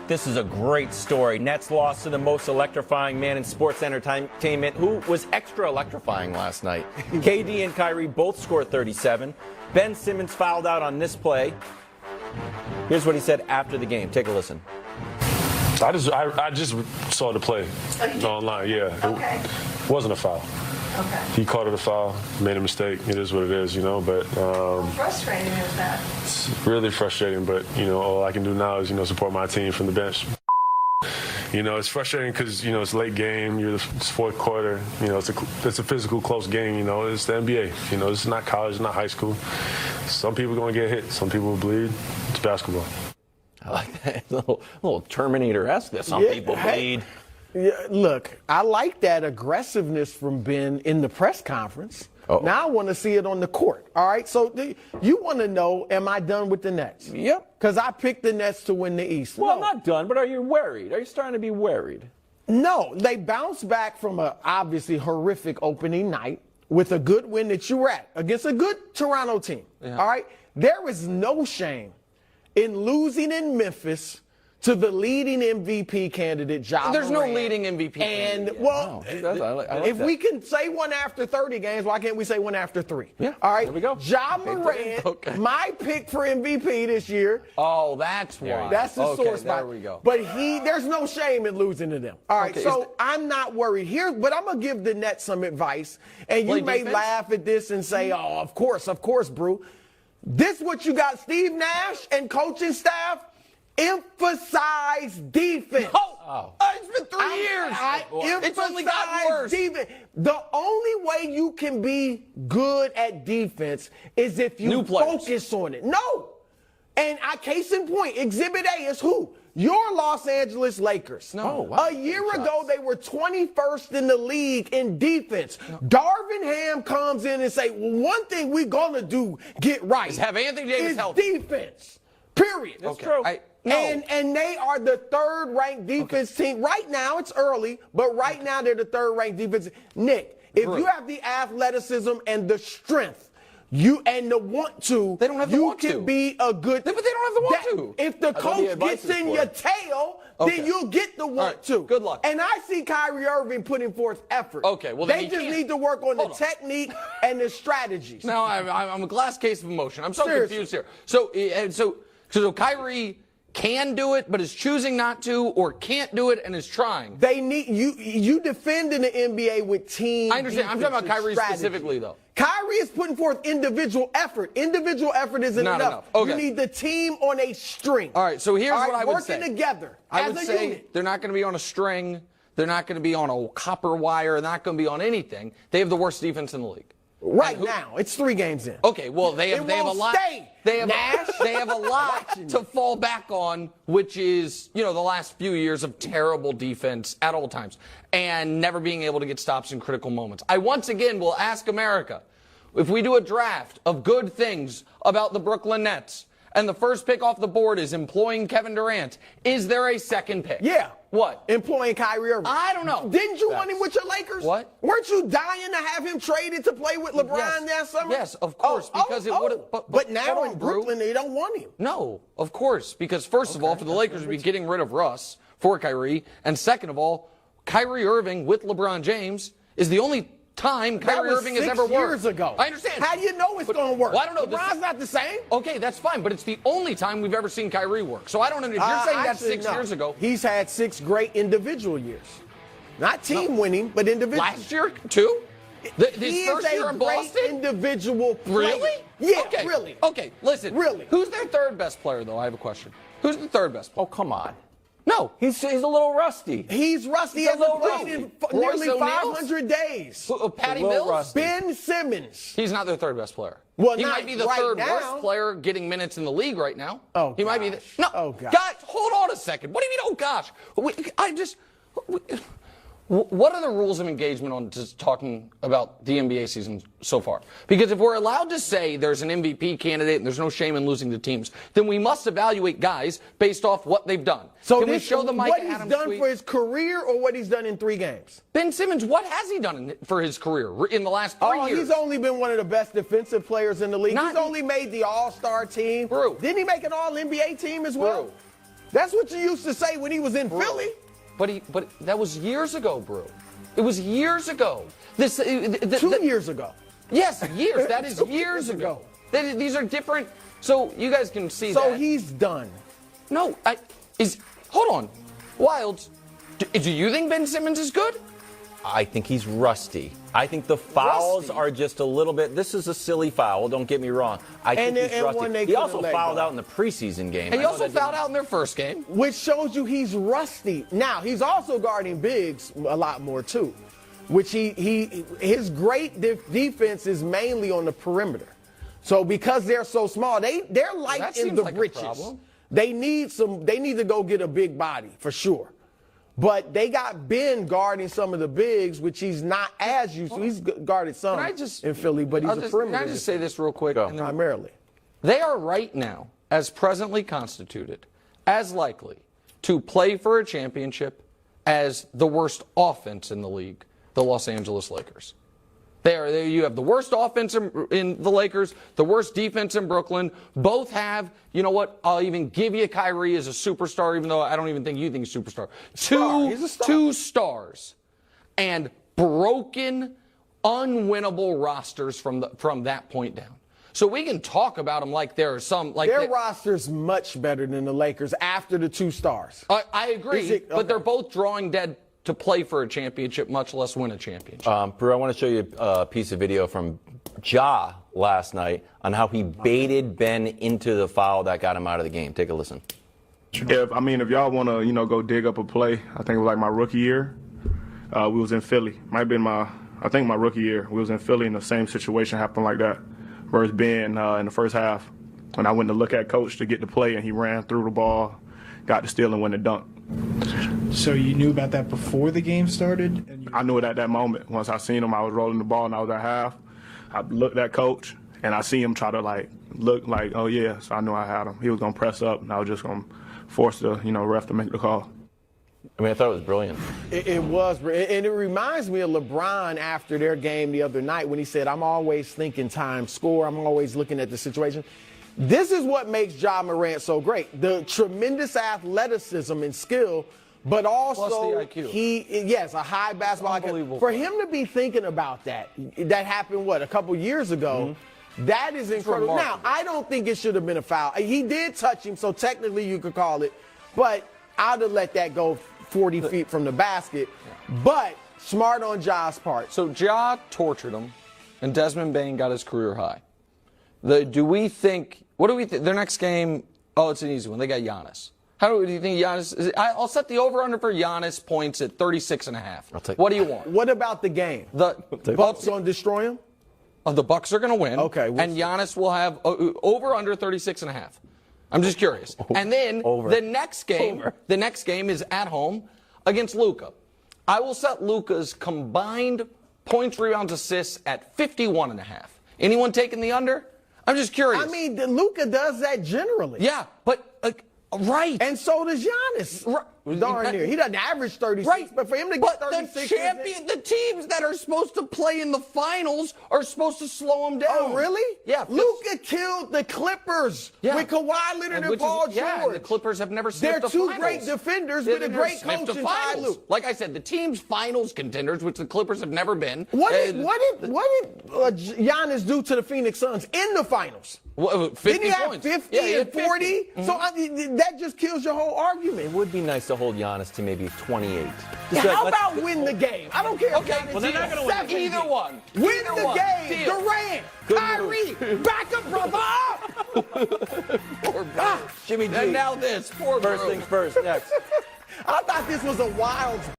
This is a great story. Nets lost to the most electrifying man in sports entertainment, who was extra electrifying last night. KD and Kyrie both scored 37. Ben Simmons fouled out on this play. Here's what he said after the game. Take a listen. I just saw the play online. Yeah, Okay. It wasn't a foul. Okay. He called it a foul, made a mistake. It is what it is, But How frustrating is that? it's really frustrating. But all I can do now is support my team from the bench. It's frustrating because it's late game. It's fourth quarter. It's a physical, close game. It's the NBA. It's not college, it's not high school. Some people are going to get hit. Some people will bleed. It's basketball. I like that. A little Terminator-esque that some people bleed. Yeah, look, I like that aggressiveness from Ben in the press conference. Uh-oh. Now I want to see it on the court. All right, so you want to know, am I done with the Nets? Yep. Because I picked the Nets to win the East. Well, No. not done, but are you worried? Are you starting to be worried? No, they bounced back from a obviously horrific opening night with a good win that you were at against a good Toronto team. Yeah. All right, there is no shame in losing in Memphis to the leading MVP candidate, Ja There's Morant. no leading MVP And, candidate. well, I like if that. we can say one after 30 games, why can't we say one after 3? Yeah, All right. there we go. Ja Morant, Okay. my pick for MVP this year. Oh, that's why. That's the okay, source spot. There we go. But there's no shame in losing to them. All right, Okay, so I'm not worried here, but I'm going to give the Nets some advice. And you Play may defense? laugh at this and say, oh, of course, Brew. This what you got, Steve Nash and coaching staff. Emphasize defense. It's been 3 years. It's only gotten worse. Defense. The only way you can be good at defense is if you New players. focus on it. No. And case in point, Exhibit A is who? Your Los Angeles Lakers. No. Oh, wow. A year ago, they were 21st in the league in defense. Darvin Ham comes in and say, well, one thing we're going to do, get right. Is have Anthony Davis is healthy. defense. Period. That's true. No. And they are the third-ranked defense team. Right now, it's early, but right now they're the third-ranked defense. Nick, if you have the athleticism and the strength, and the want to, They don't have the you want can to. be a good. But they don't have the want to. If the thought the coach advice gets is in for your it. tail, Okay. then you'll get the want right, to. good luck. And I see Kyrie Irving putting forth effort. Okay, well, then they he just can't. need to work on the Hold on. technique and the strategies. Now I'm a glass case of emotion. I'm so Seriously. confused here. So Kyrie can do it, but is choosing not to, or can't do it and is trying. They need you defend in the NBA with team. I understand. I'm talking about defensive Kyrie strategy. specifically, though. Kyrie is putting forth individual effort. Individual effort isn't Not enough. enough. Okay. You need the team on a string. All right, so here's All right, what I would say. working together I as would a say unit. they're not going to be on a string. They're not going to be on a copper wire. They're not going to be on anything. They have the worst defense in the league. Right now, it's 3 games in. Okay, well they have It they have a won't lot. stay, They have Nash. they have a lot to fall back on, which is the last few years of terrible defense at all times and never being able to get stops in critical moments. I once again will ask America, if we do a draft of good things about the Brooklyn Nets and the first pick off the board is employing Kevin Durant, is there a second pick? Yeah. What? Employing Kyrie Irving. I don't know. Didn't you want him with your Lakers? What? Weren't you dying to have him traded to play with LeBron that summer? Yes, of course, because it would've- But now hold on, in Brew. Brooklyn, they don't want him. No, of course, because first of all, for the Lakers to be getting rid of Russ for Kyrie, and second of all, Kyrie Irving with LeBron James is the only time Kyrie That was Irving has 6 ever worked. years ago. I understand. How do you know it's going to work? Well, I don't know. LeBron's not the same. Okay, that's fine, but it's the only time we've ever seen Kyrie work. So I don't know. If you're saying that's Actually, 6 no. years ago, He's had 6 great individual years. Not team winning, but individual. last year too. His He first is year a in great Boston. individual player. Really? Yeah, okay. really. Okay, listen. Really. Who's their third best player, though? I have a question. Who's the third best player? Oh, come on. No. He's a little rusty. He's rusty. He He's a hasn't little played in rusty. nearly Royce O'Neal? 500 days. Patty A little Mills? rusty. Ben Simmons. He's not their third best player. Well, he not might be the right third now. worst player getting minutes in the league right now. Oh, he might be. gosh. No. Oh, gosh. Guys, hold on a second. What do you mean? Oh gosh. What are the rules of engagement on just talking about the NBA season so far? Because if we're allowed to say there's an MVP candidate and there's no shame in losing to teams, then we must evaluate guys based off what they've done. So Can we show the Mike what he's Adams done tweet? for his career or what he's done in 3 games? Ben Simmons, what has he done for his career in the last 3 years? He's only been one of the best defensive players in the league. Not- He's only made the All-Star team. Brew. Didn't he make an All-NBA team as well? Brew. That's what you used to say when he was in Philly. But that was years ago, Brew. It was years ago. 2 years ago. Yes, years. That is 2 years ago. These are different. So you guys can see So that. he's done. No, hold on. Wilds, do you think Ben Simmons is good? I think he's rusty. I think the fouls Rusty? are just a little bit. This is a silly foul. Don't get me wrong. I think he's and rusty. one they He also couldn't let fouled go. out in the prepreseason game. And he I know also that fouled didn't- out in their first game. Which shows you he's rusty. Now, he's also guarding bigs a lot more, too. Which his great defense is mainly on the perimeter. So because they're so small, they're that light in seems the like a britches. problem. They need to go get a big body, for sure. But they got Ben guarding some of the bigs, which he's not as used to. He's guarded some in Philly, but he's a perimeter. Can I just say this real quick? Go. And then- primarily. They are right now, as presently constituted, as likely to play for a championship as the worst offense in the league, the Los Angeles Lakers. You have the worst offense in the Lakers, the worst defense in Brooklyn. Both have, you know what, I'll even give you Kyrie as a superstar, even though I don't even think you think he's a superstar. He's a star. Two stars. And broken, unwinnable rosters from that point down. So we can talk about them like there are some like Their roster's much better than the Lakers after the 2 stars. I agree, but they're both drawing dead to play for a championship, much less win a championship. Brew, I want to show you a piece of video from Ja last night on how he baited Ben into the foul that got him out of the game. Take a listen. If y'all want to, go dig up a play, I think it was like my rookie year. We was in Philly. Might have been my rookie year. We was in Philly and the same situation happened like that. Versus Ben in the first half. When I went to look at coach to get the play and he ran through the ball, got the steal and went to dunk. So you knew about that before the game started? And I knew it at that moment. Once I seen him, I was rolling the ball and I was at half. I looked at coach and I see him try to look like, oh yeah. So I knew I had him. He was gonna press up and I was just gonna force the ref to make the call. I mean, I thought it was brilliant. It was, and it reminds me of LeBron after their game the other night when he said, I'm always thinking time score. I'm always looking at the situation. This is what makes Ja Morant so great. The tremendous athleticism and skill, but also Plus the IQ. a high basketball IQ. Unbelievable. For him to be thinking about that happened, a couple years ago, that is incredible. remarkable. Now, I don't think it should have been a foul. He did touch him, so technically you could call it, but I'd have let that go 40 feet from the basket. But smart on Ja's part. So Ja tortured him, and Desmond Bain got his career high. What do we think? Their next game, it's an easy one. They got Giannis. Do you think Giannis is? I'll set the over-under for Giannis points at 36.5. What do you want? What about the game? The Bucks going to destroy him? The Bucks are going to win. Okay, we'll and see. Giannis will have over/under 36.5. I'm just curious. And then the next game is at home against Luka. I will set Luka's combined points, rebounds, assists at 51.5. Anyone taking the under? I'm just curious. I mean, Luka does that generally. Yeah, but right. And so does Giannis. Right. Darn near. He doesn't average 36, Right. but for him to get But 36. the teams that are supposed to play in the finals are supposed to slow them down. Oh, really? Yeah. Luka killed the Clippers with Kawhi Leonard and Paul George. Yeah, and the Clippers have never sniffed They're the two finals. great defenders They've with a never great sniffed coach the in Ty finals. Lue. Like I said, the team's finals contenders, which the Clippers have never been. What did Giannis do to the Phoenix Suns in the finals? 50 Didn't he have points. 50 Yeah, he had and 40? 50. So that just kills your whole argument. It would be nice to hold Giannis to maybe 28. How about win the game? I don't care. Okay, if well, they're not going gonna win either one. Win Either the one. game. Deal. Durant, Kyrie, back up, brother. Poor Brew. Jimmy G. And now this. Poor First Brew. things first, next. I thought this was a wild